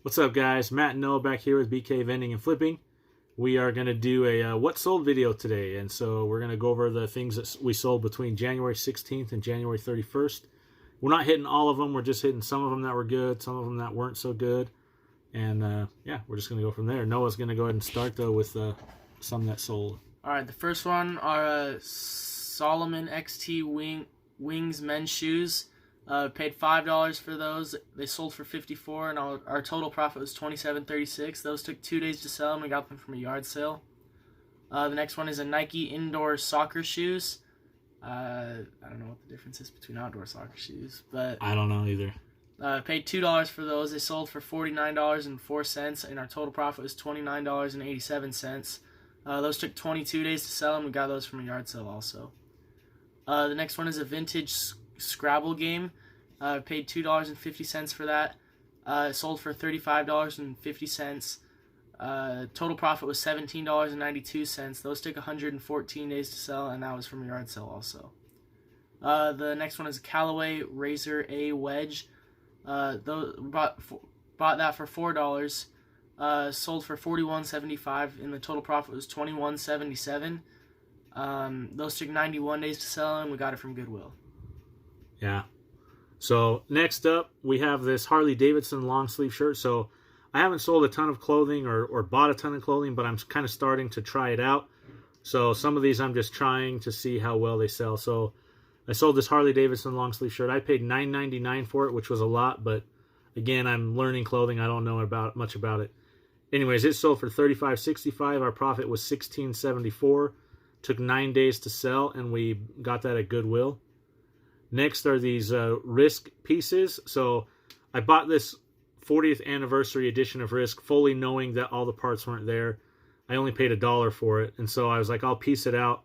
What's up, guys? Matt and Noah back here with BK Vending and Flipping. We are going to do a what sold video today, and so we're going to go over the things that we sold between January 16th and January 31st. We're not hitting all of them. We're just hitting some of them that were good, some of them that weren't so good, and yeah, we're just going to go from there. Noah's going to go ahead and start, though, with some that sold. All right, the first one are Solomon XT Wings men's shoes. Paid $5 for those. They sold for $54, and our total profit was $27.36. Those took 2 days to sell, and we got them from a yard sale. The next one is a Nike indoor soccer shoes. I don't know what the difference is between outdoor soccer shoes, but I don't know either. Paid $2 for those. They sold for $49.04, and our total profit was $29.87. Those took 22 days to sell, and we got those from a yard sale also. The next one is a vintage Scrabble game. Paid $2.50 for that. It sold for $35.50. Total profit was $17.92. Those took 114 days to sell, and that was from a yard sale also. The next one is a Callaway Razor A wedge. Those bought that for $4. Sold for $41.75, and the total profit was $21.77. Those took 91 days to sell, and we got it from Goodwill. Yeah. So next up, we have this Harley Davidson long sleeve shirt. So I haven't sold a ton of clothing or bought a ton of clothing, but I'm kind of starting to try it out. So some of these I'm just trying to see how well they sell. So I sold this Harley Davidson long sleeve shirt. I paid $9.99 for it, which was a lot, but again, I'm learning clothing. I don't know much about it. Anyways, it sold for $35.65. Our profit was $16.74. Took 9 days to sell, and we got that at Goodwill. Next are these Risk pieces. So I bought this 40th anniversary edition of Risk, fully knowing that all the parts weren't there. I only paid $1 for it, and so I was like, I'll piece it out.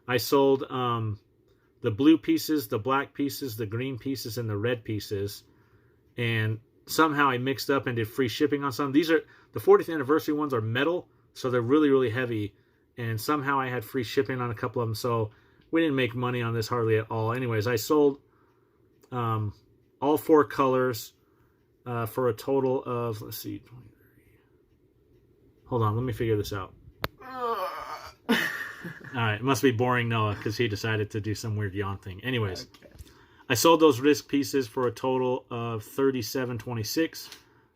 I sold the blue pieces, the black pieces, the green pieces, and the red pieces, and somehow I mixed up and did free shipping on some. These are the 40th anniversary ones are metal, so they're really, really heavy, and somehow I had free shipping on a couple of them, so we didn't make money on this hardly at all. Anyways, I sold all 4 colors for a total of, let's see, 23. Hold on, let me figure this out. All right, it must be boring Noah because he decided to do some weird yawn thing. Anyways, okay. I sold those Risk pieces for a total of $37.26.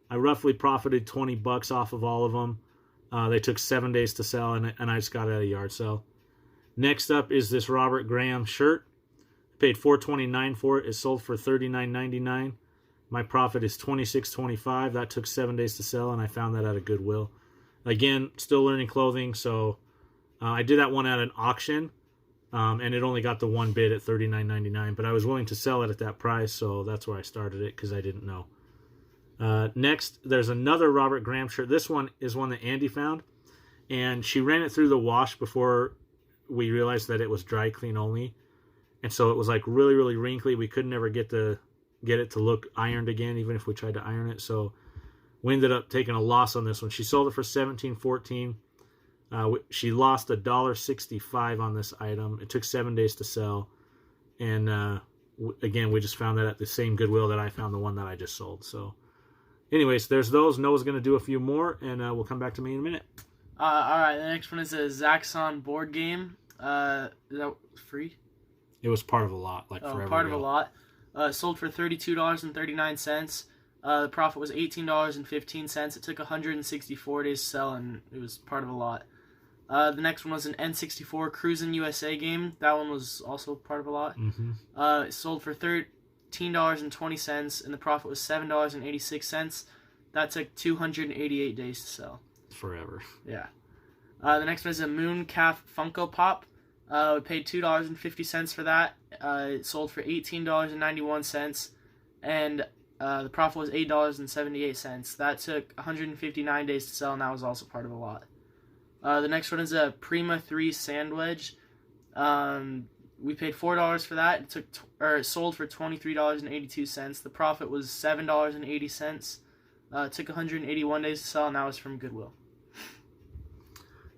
I roughly profited $20 off of all of them. They took 7 days to sell, and I just got it at a yard sale. Next up is this Robert Graham shirt. I paid $4.29 for it. It sold for $39.99. My profit is $26.25. That took 7 days to sell, and I found that at a Goodwill. Again, still learning clothing, so I did that one at an auction, and it only got the one bid at $39.99, but I was willing to sell it at that price, so that's where I started it because I didn't know. Next, there's another Robert Graham shirt. This one is one that Andy found, and she ran it through the wash before we realized that it was dry clean only, and so it was like really, really wrinkly. We could never get it to look ironed again, even if we tried to iron it. So we ended up taking a loss on this one. She sold it for $17.14. She lost $1.65 on this item. It took 7 days to sell, and again, we just found that at the same Goodwill that I found the one that I just sold. So anyways, there's those. Noah's going to do a few more, and we'll come back to me in a minute. All right, the next one is a Zaxxon board game. Is that free? It was part of a lot, like forever part ago. of a lot. Sold for $32.39. The profit was $18.15. It took 164 days to sell, and it was part of a lot. The next one was an N64 Cruisin' USA game. That one was also part of a lot. Mm-hmm. It sold for $13.20, and the profit was $7.86. That took 288 days to sell. Forever. Yeah. The next one is a Mooncalf Funko Pop. We paid $2.50 for that. It sold for $18.91, and the profit was $8.78. That took 159 days to sell, and that was also part of a lot. The next one is a Prima 3 sand wedge. We paid $4 for that. It sold for $23.82. The profit was $7.80. It took 181 days to sell, and that was from Goodwill.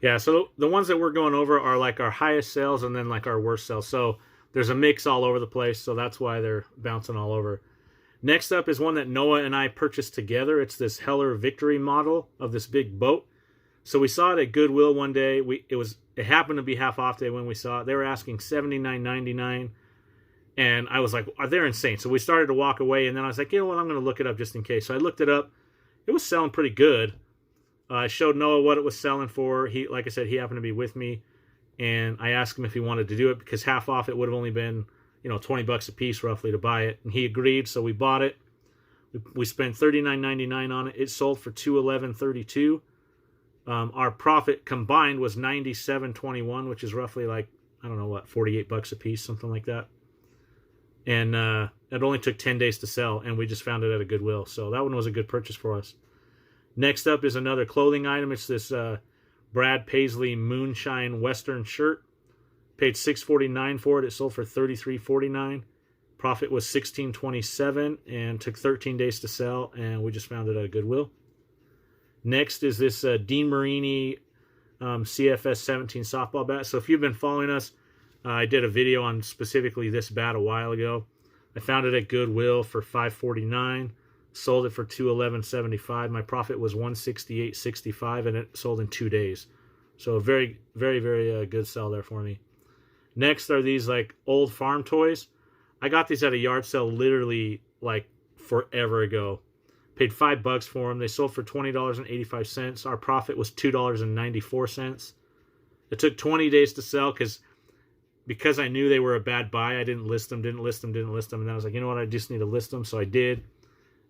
Yeah, so the ones that we're going over are like our highest sales and then like our worst sales. So there's a mix all over the place, so that's why they're bouncing all over. Next up is one that Noah and I purchased together. It's this Heller Victory model of this big boat. So we saw it at Goodwill one day. It happened to be half off day when we saw it. They were asking $79.99, and I was like, they're insane. So we started to walk away, and then I was like, you know what, I'm going to look it up just in case. So I looked it up. It was selling pretty good. I showed Noah what it was selling for. Like I said, he happened to be with me, and I asked him if he wanted to do it because half off it would have only been, $20 a piece roughly to buy it, and he agreed. So we bought it. We spent $39.99 on it. It sold for $211.32. Our profit combined was $97.21, which is roughly like, I don't know what, $48 a piece, something like that. And it only took 10 days to sell, and we just found it at a Goodwill. So that one was a good purchase for us. Next up is another clothing item. It's this Brad Paisley Moonshine Western shirt. Paid $6.49 for it. It sold for $33.49. Profit was $16.27 and took 13 days to sell, and we just found it at a Goodwill. Next is this Dean Marini CFS 17 softball bat. So if you've been following us, I did a video on specifically this bat a while ago. I found it at Goodwill for $5.49. Sold it for $211.75. My profit was $168.65, and it sold in 2 days. So a very, very, very good sell there for me. Next are these like old farm toys. I got these at a yard sale literally like forever ago. Paid $5 for them. They sold for $20.85. Our profit was $2.94. It took 20 days to sell because I knew they were a bad buy. I didn't list them. And then I was like, you know what? I just need to list them. So I did.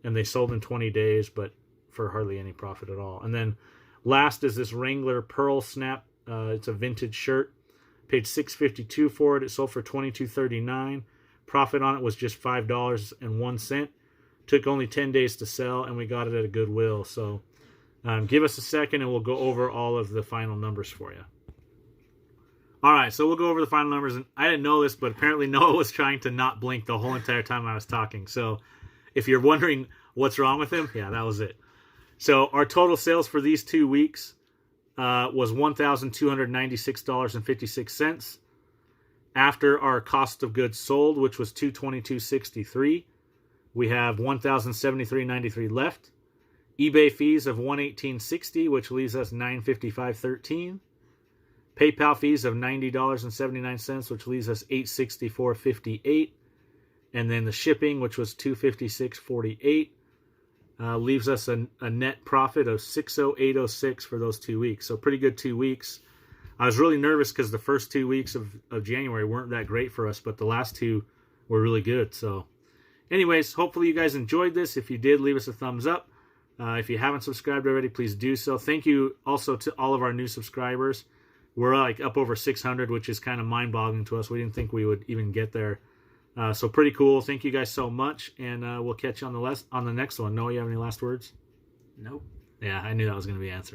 And they sold in 20 days, but for hardly any profit at all. And then last is this Wrangler Pearl Snap. It's a vintage shirt. Paid $6.52 for it. It sold for $22.39. Profit on it was just $5.01. Took only 10 days to sell, and we got it at a Goodwill. So give us a second, and we'll go over all of the final numbers for you. All right, so we'll go over the final numbers. And I didn't know this, but apparently Noah was trying to not blink the whole entire time I was talking. So if you're wondering what's wrong with him, yeah, that was it. So our total sales for these 2 weeks was $1,296.56. After our cost of goods sold, which was $222.63, we have $1,073.93 left. eBay fees of $118.60, which leaves us $955.13. PayPal fees of $90.79, which leaves us $864.58. And then the shipping, which was $256.48, leaves us a net profit of $608.06 for those 2 weeks. So pretty good 2 weeks. I was really nervous because the first 2 weeks of January weren't that great for us, but the last two were really good. So anyways, hopefully you guys enjoyed this. If you did, leave us a thumbs up. If you haven't subscribed already, please do so. Thank you also to all of our new subscribers. We're like up over 600, which is kind of mind-boggling to us. We didn't think we would even get there. So pretty cool. Thank you guys so much, and we'll catch you on the next one. Noah, you have any last words? Nope. Yeah, I knew that was going to be the answer.